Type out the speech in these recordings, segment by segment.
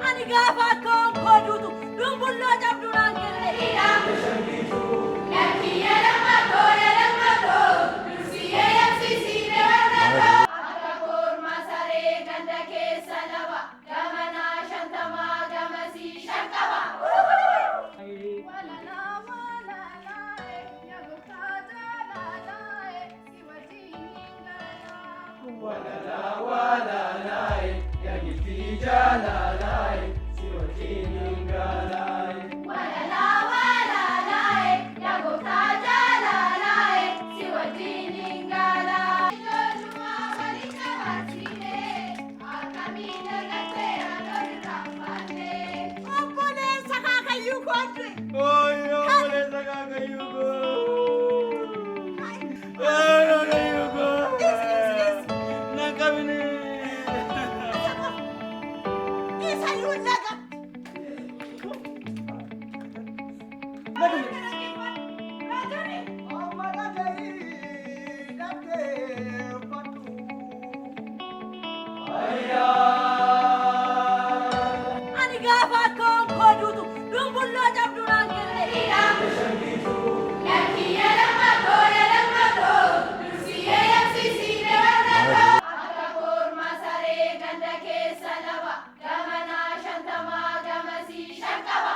Ani gaafa akka onkooduutu dumbulloo cabduudhaan kenne. Akka korma saree ganda keessa laba gamanaa shantamaa gamasii shan qaba. Walalae, ya gifti jalalae, si wajin ingalae. Walalae, ya gofta jalalae, si wajin ingalae. Ijoolluma walitti haasine, akkamiin argattee adoon raaffanne. Obboleessa kaakayyuu koodde. Oyo, obboleessa kaakayyuu koo. Ani gaafa akka onkooduutu dumbulloo cabduudhaan kenne. Akka korma saree ganda keessa laba gamanaa shantamaa gamasii shan qaba.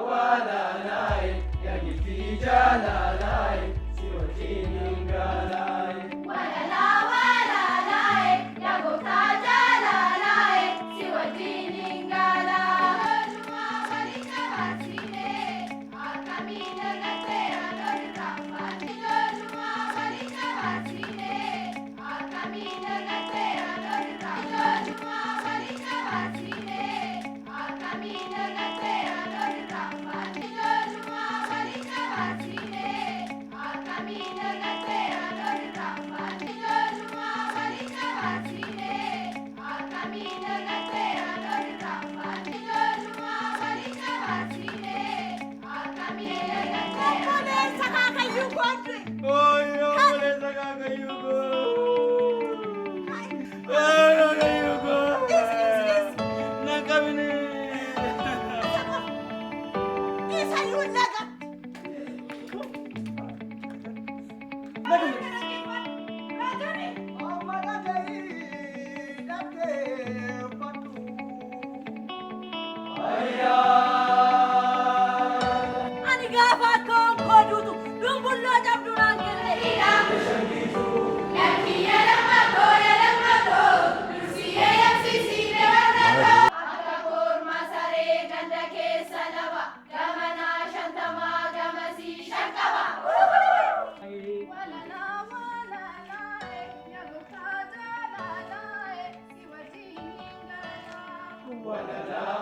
Walalae, ya gifti jalalae, si wajin ingalae. Walalae, ya gofta jalalae, si wajin ingalae. Ijoolluma walitti haasine, akkamiin argattee adoon raaffanne. Ijoolluma walitti haasine, akkamiin argattee adoon raaffanne. Ijoolluma walitti haasine, akkamiin argattee adoon raaffanne. Ijoolluma walitti haasine, akkamiin argattee adoon raaffanne. Ijoolluma walitti haasine, akkamiin argattee adoon raaffanne. Ijoolluma walitti haasine, akkamiin argattee. Obboleessa kaakayyuu koodde. Oyo, obboleessa kaakayyuu koo. Kaakayyuu koo. Nakabine. Isayyuu laga. Ani gaafa akka onkooduutu dumbulloo cabduudhaan kenne. Akka korma saree ganda keessa laba gamanaa shantamaa gamasii shan qaba.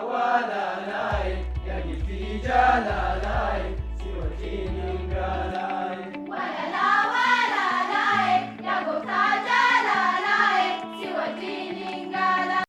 Walalae, ya gifti jalalae.